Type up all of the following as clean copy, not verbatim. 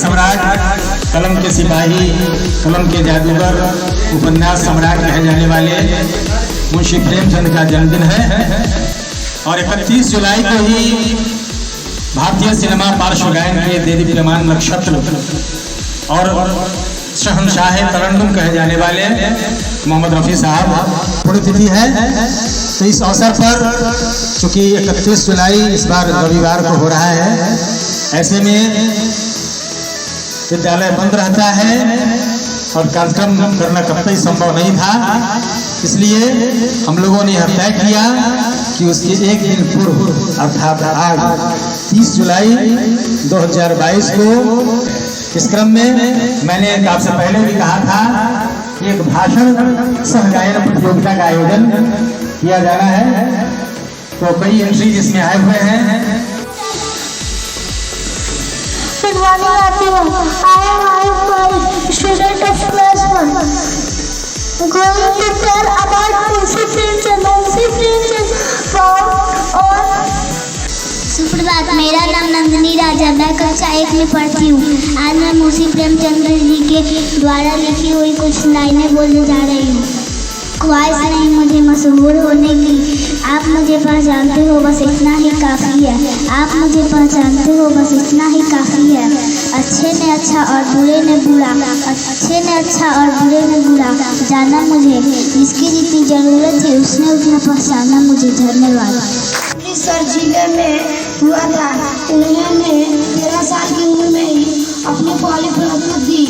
सम्राट, कलम के सिपाही, कलम के जादूगर, उपन्यास सम्राट कहे जाने वाले मुंशी प्रेमचंद का जन्मदिन है और 31 जुलाई को ही भारतीय सिनेमा पार्श्व गायन के देदीप्यमान नक्षत्र और शहंशाह तरन्नुम कहे जाने वाले मोहम्मद रफ़ी साहब पुण्यतिथि है। तो इस अवसर पर चूंकि 31 जुलाई इस बार रविवार को हो रहा है, ऐसे में विद्यालय बंद रहता है और कार्यक्रम करना कतई संभव नहीं था, इसलिए हम लोगों ने यह तय किया कि उसके एक दिन पूर्व अर्थात आज 30 जुलाई 2022 को इस क्रम में मैंने आपसे पहले भी कहा था कि एक भाषण सह गायन प्रतियोगिता का आयोजन किया जाना है। तो कई एंट्री जिसमें आए हुए हैं। सुप्रभात, मेरा नाम नंदिनी राजा, मैं कक्षा 1 में पढ़ती हूँ। आज मैं मुंशी प्रेमचंद जी के द्वारा लिखी हुई कुछ लाइनें बोलने जा रही हूँ। ख्वाहिश नहीं मुझे मशहूर होने की, आप मुझे पहचानते हो बस इतना ही काफ़ी है। आप मुझे पहचानते हो बस इतना ही काफ़ी है। अच्छे ने अच्छा और बुरे ने बुरा, अच्छे ने अच्छा और बुरे ने बुरा जाना मुझे, जिसकी जितनी ज़रूरत है उसने उतना पहचाना मुझे। धन्यवाद। अमृतसर जिले में हुआ था। उन्होंने 13 साल की उम्र में ही अपनी पहली फिल्म दी।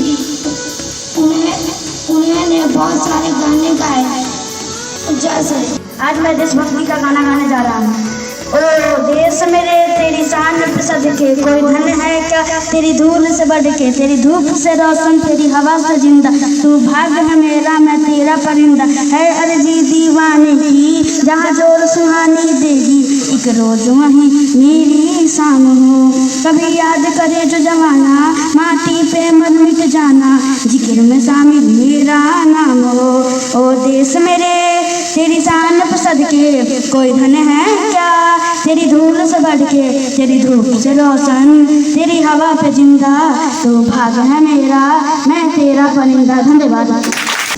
उन्होंने बहुत सारे गाने गाए। जैसे आज मैं देशभक्ति का गाना गाने जा रहा हूँ। ओ देश मेरे तेरी शान में प्रसिद्ध के, कोई धन है क्या तेरी धूल से बढ़ के, तेरी धूप से रोशन तेरी हवा से जिंदा, तू भाग्य है मेरा मैं तेरा परिंदा, है अर्जी दीवाने की जहाँ जोर सुहानी देगी, एक रोज वहीं मेरी शाम हो। कभी याद करे जो जमाना माटी पे मर मिट जाना, जिक्र में शामिल मेरा नाम हो। ओ देश मेरे तेरी शान प्रसिद्ध के, कोई धन है क्या तेरी धूल से बढ़ के, तेरी धूप से रोशन तेरी हवा पे जिंदा, तो भाग्य है मेरा मैं तेरा परिंदा। धन्यवाद।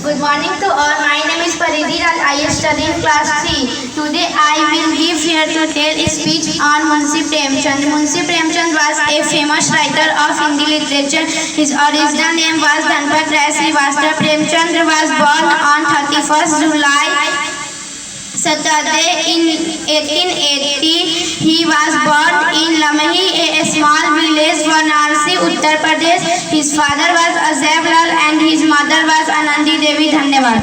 Good morning to all. My name is Paridhi Raj. I study in class 3. Today I will give here to tell a speech on Munshi Premchand. Munshi Premchand was a famous writer of Hindi literature. His original name was Dhanpat Rai Srivastava. Premchand was born on 31st July Saturday in 1880. He was born in Lamhi, a small village, Varanasi, Uttar Pradesh. His father was Azab Lal and his mother was Anandi Devi. धन्यवाद।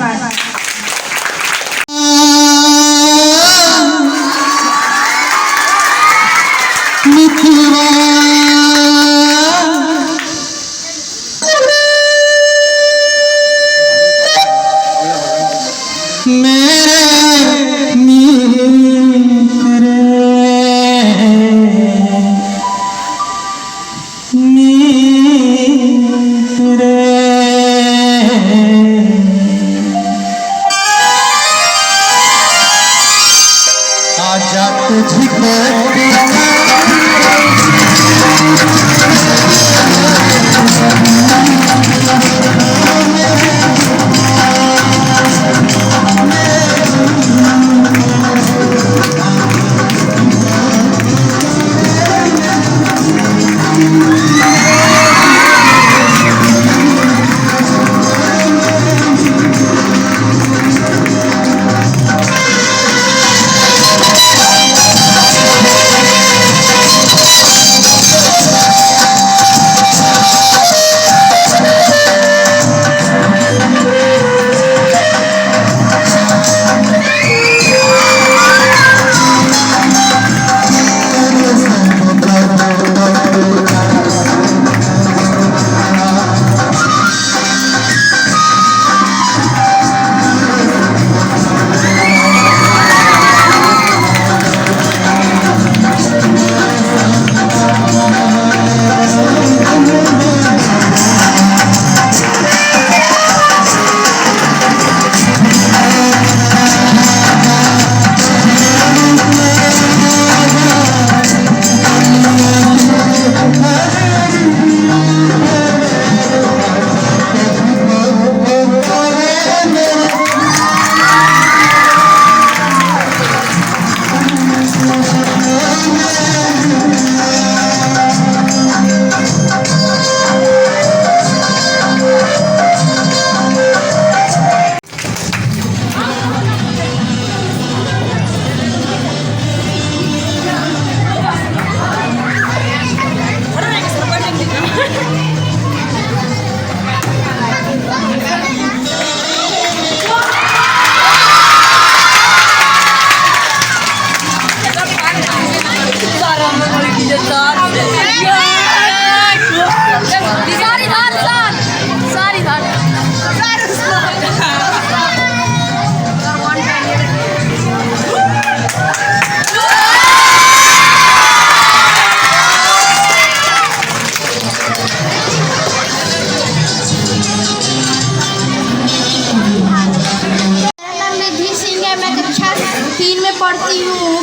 पढ़ती हूँ।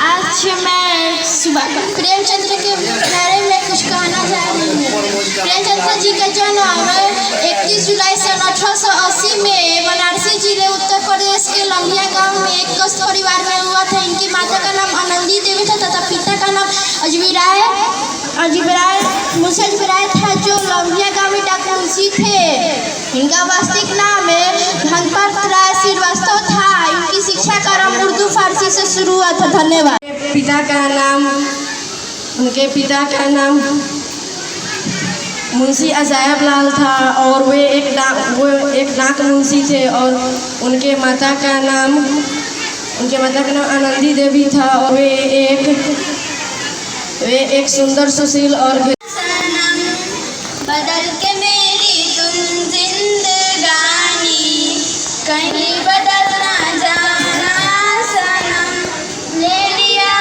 आज मैं प्रेमचंद्र के बारे में कुछ कहना चाह रही हूँ। प्रेमचंद्र जी का जन्म 31 जुलाई सन 1880 में बनारसी जिले उत्तर प्रदेश के लंगिया गांव में एक कष्ट परिवार में हुआ था। इनकी माता का नाम आनंदी देवी था तथा पिता का नाम अजबीराय था, जो लंगिया गांव में डाक मुंशी थे। इनका वास्तविक नाम धनपाल राय श्रीवास्तव था। इनकी शिक्षा का क्रम उर्दू फारसी से शुरू हुआ था। धन्यवाद। उनके पिता का नाम मुंशी अजायब लाल था और वे एक डाक मुंशी थे। और उनके माता का नाम आनंदी देवी था और वे एक सुंदर सुशील और बदल के मेरी तुम जिंदगानी, कहीं बदल ना जाना सनम। ले लिया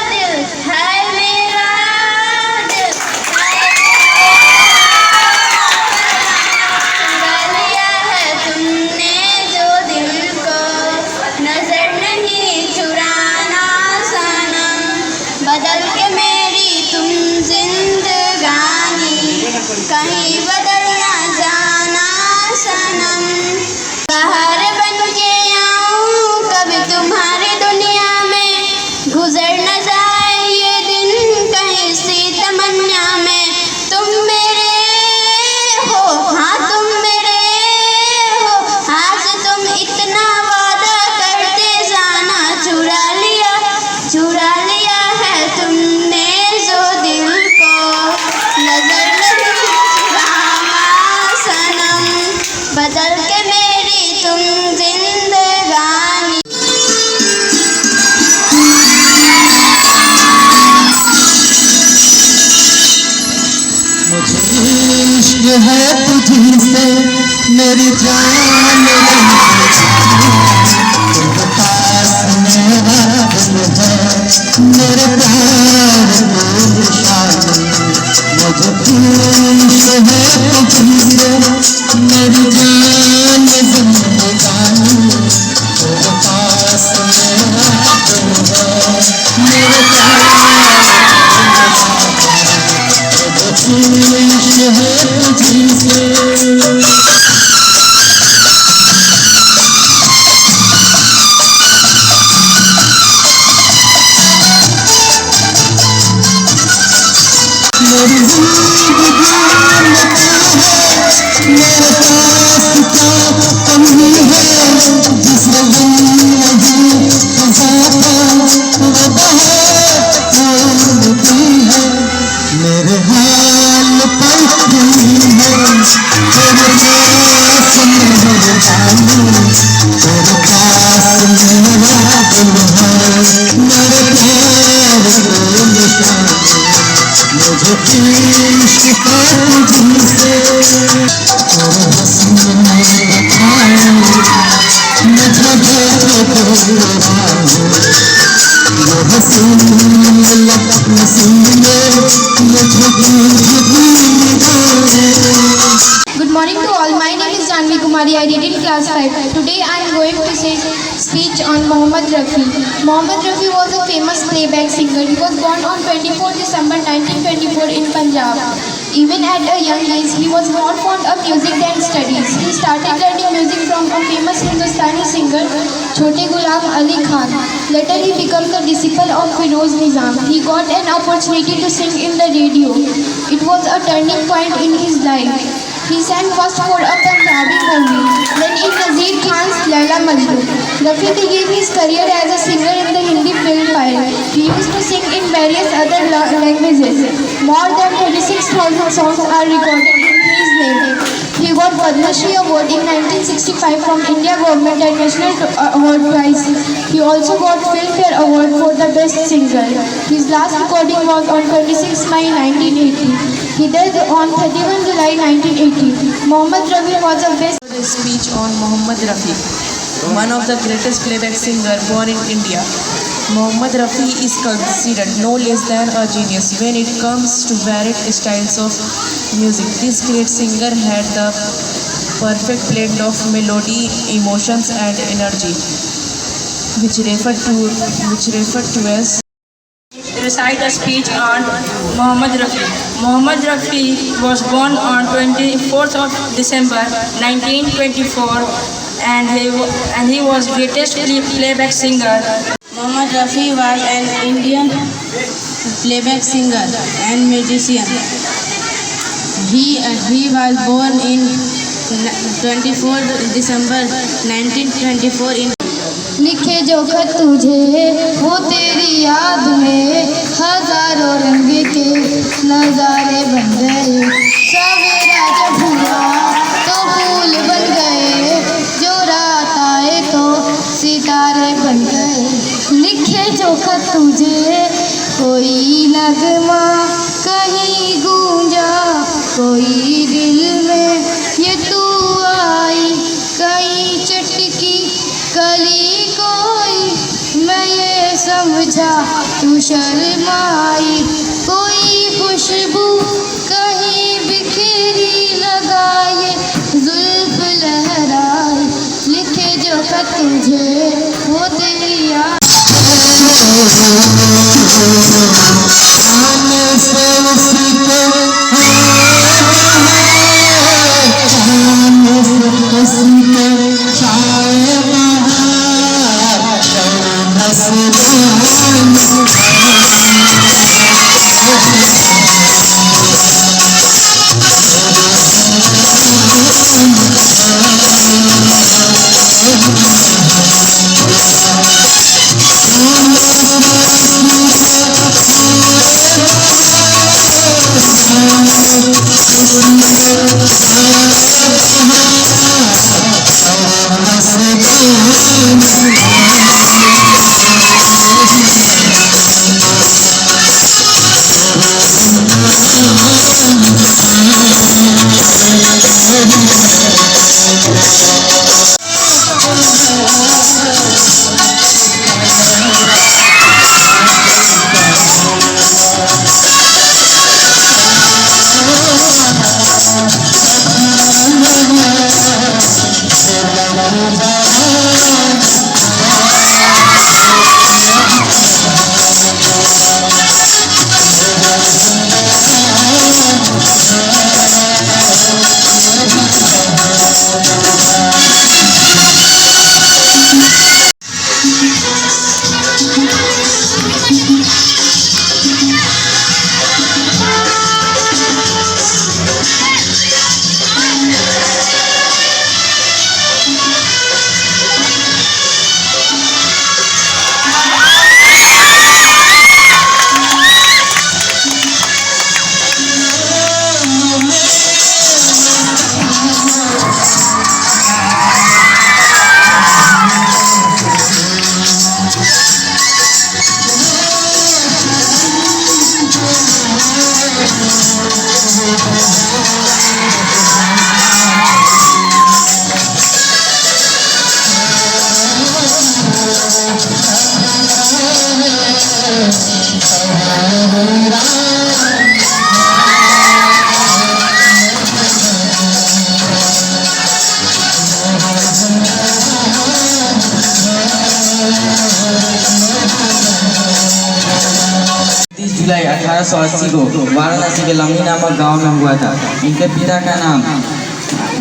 दिल है मेरा दिल, चुरा लिया है तुमने जो दिल को, नजर नहीं चुराना सनम। बदल के मेरी तुम जिंदगानी, कहीं बदल ना जाना सनम। बाहर बन के आऊं कभी तुम्हारी दुनिया में, गुजर न जाए ये दिन कहीं सी तमन्ना में। तुम मेरे हो, हाँ तुम मेरे हो, आज तुम इतना वादा करते जाना। चुरा लिया है तुमने जो दिल को, नजर नहीं चुराना सनम। बदल के मेरी तुम जिंदगानी। मुझे इश्क है तुझी से मेरी जान, तेरे पास मेरा दिल है, मेरे प्यार की निशानी। मुझे इश्क है तुझी से मेरी जान जिंदगानी, तेरे पास मेरा दिल है, मेरे प्यार मेरे हाल पर Good morning to all. My name is Janvi Kumari. I read in class 5. Today I am going to say speech on Mohammad Rafi. Mohammad Rafi was a famous playback singer. He was born on 24 December 1924 in Punjab. Even at a young age, he was more fond of music than studies. He started learning music from a famous Hindustani singer, Chote Ghulam Ali Khan. Later, he became the disciple of Firoz Nizam. He got an opportunity to sing in the radio. It was a turning point in his life. He sang first for a Punjabi movie, then in Nazir Khan's Laila Majnu. Rafi began his career as a singer in the Hindi film Fire. He used to sing in various other languages. More than 36,000 songs are recorded in his name. He got Padma Shri Award in 1965 from India Government and National Award Prize. He also got Filmfare Award for the Best Singer. His last recording was on 26 May 1980. He died on 31 July 1980. Mohammad Rafi was a best Speech on Mohammad Rafi, one of the greatest playback singers born in India. Mohammad Rafi is considered no less than a genius when it comes to varied styles of music. This great singer had the perfect blend of melody, emotions, and energy, which referred to as recite a speech on Mohammad Rafi. Mohammad Rafi was born on 24th of December 1924 and he was greatest playback singer. Mohammad Rafi was an Indian playback singer and musician. He was born in 24 December 1924 in लिखे जो खत तुझे वो तेरी याद में हजारों रंग के नजारे बन गए सवेरा जब हुआ तो फूल बन गए जो रात आए तो सितारे बन गए लिखे जो खत तुझे कोई नगमा कहीं गूंजा कोई दिल में ये तू आई कहीं चटकी कली कोई मैं ये समझा तू शर्माई कोई खुशबू कहीं बिखरी लगाए जुल्फ लहराए लिखे जो खत तुझे वो तेरी याद जुलाई 1880 को वाराणसी के लम्बी नामक गांव में हुआ था। इनके पिता का नाम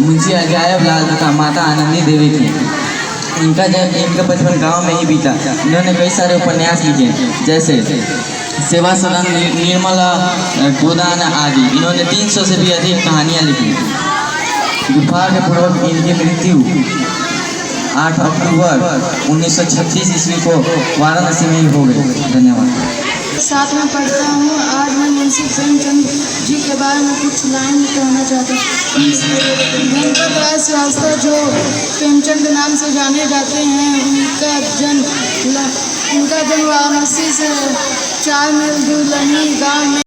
मुंशी अजायब लाल तथा माता आनंदी देवी थी। इनका बचपन गांव में ही बीता। इन्होंने कई सारे उपन्यास लिखे जैसे सेवा सदन, निर्मला गोदान आदि। इन्होंने 300 से भी अधिक कहानियाँ लिखी। दुर्भाग्यपूर्वक इनकी मृत्यु 8 अक्टूबर 1936 ईस्वी को वाराणसी में ही हो गई। धन्यवाद। साथ में पढ़ता हूँ। आज मैं मुंशी प्रेमचंद जी के बारे में कुछ लाइन कहना चाहता हूँ। गणपत राय श्रीवास्तव जो प्रेमचंद नाम से जाने जाते हैं, उनका जन्म वाराणसी से 4 मील दूर लनी गाँव में।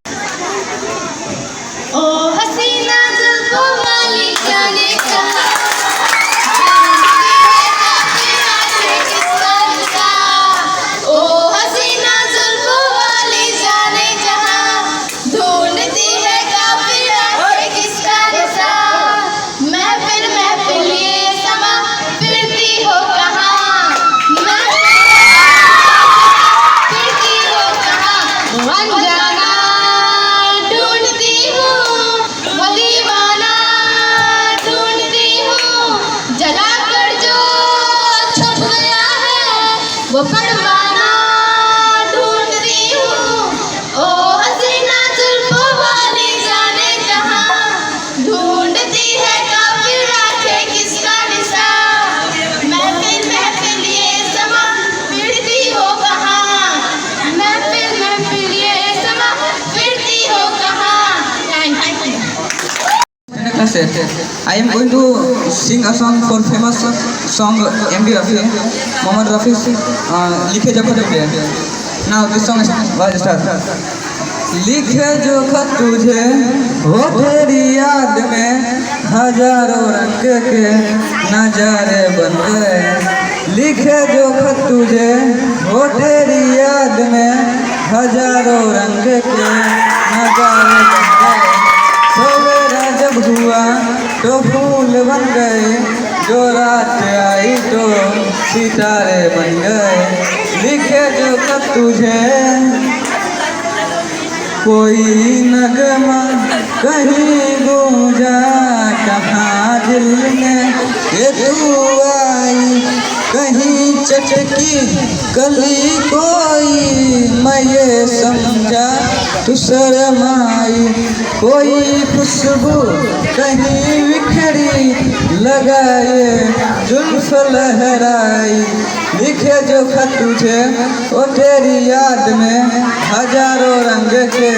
ओ हसीना जुल्फों वाली जाने कहाँ, ओ हसीना जुल्फों वाली जाने जहाँ, ढूंढती है काफिर आंखें किसका निशान। महफिल ये समा फिरती हो कहाँ, फिरती हो कहाँ। अनजाना ढूंढती हूँ, वो दीवाना ढूंढती हूँ, जला कर जो छुप गया है वो परवाना ढूंढती हूँ। ओ हसीना जुल्फों वाली जाने जहाँ, ढूंढती है काफिर आंखें किसका निशान। महफिल ये समा फिरती हो कहाँ, महफिल ये समा फिरती हो कहाँ। Thank you. I am going to sing a song for famous song MD Rafi, Mohammad Rafi, लिखे जो खत तुझे. Now this song was start. लिखे जो खत तुझे हो तेरी याद में, हजारों रंग के नजारे बन गए. लिखे जो खत तुझे हो तेरी याद में, हजारों रंग के नजारे बन गए. सवेरा जब हुआ तो फूल बन गए, जो रात आई तो सितारे बन गए. लिखे जो खत तुझे कोई नगमा कहीं गूंजा, कहाँ दिल में ये तू आई. कहीं चटकी कली कोई, मैं ये समझा तू शर्माई. कोई खुशबू कहीं बिखरी, लगाए जुल्फ लहराई. लिखे जो खत तुझे ओ तेरी याद में, हजारों रंग के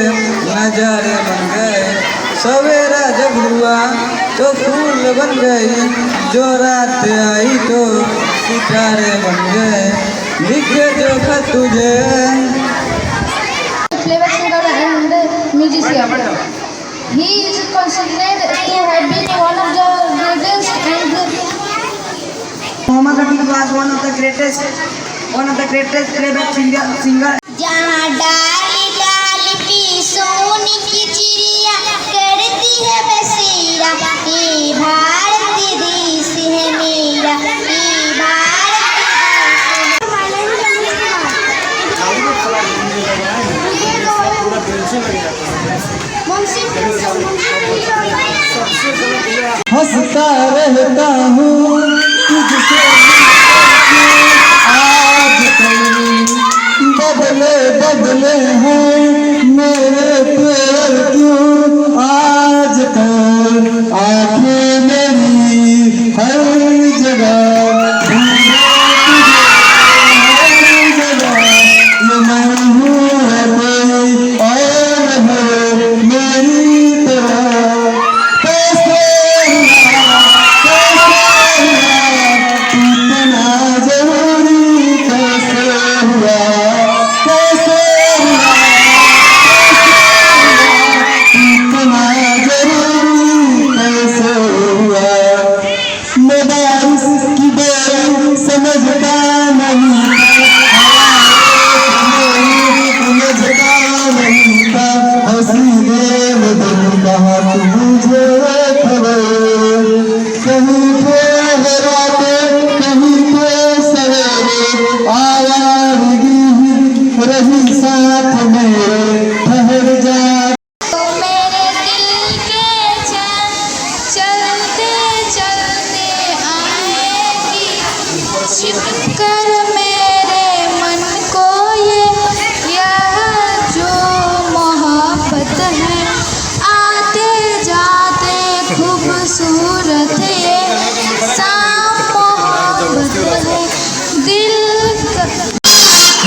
नजारे बन गए. सवेरा जब हुआ तो फूल बन गई, जो रात आई तो सितारे बन गए. लिखे जो खत तुझे. Playback singer and musician. He is considered to have been one of the greatest and Mohammad Rafi was one of the greatest playback singer. जहाँ डाली डाली पे सोने की चिड़िया करती है बसेरा, ये भारत देश है मेरा, ये भारत हंसता रहता हूँ तुझसे आजकल, बदले बदले हैं मेरे पैर क्यों आजकल. आँखें मेरी हर जगह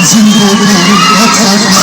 जिंदगी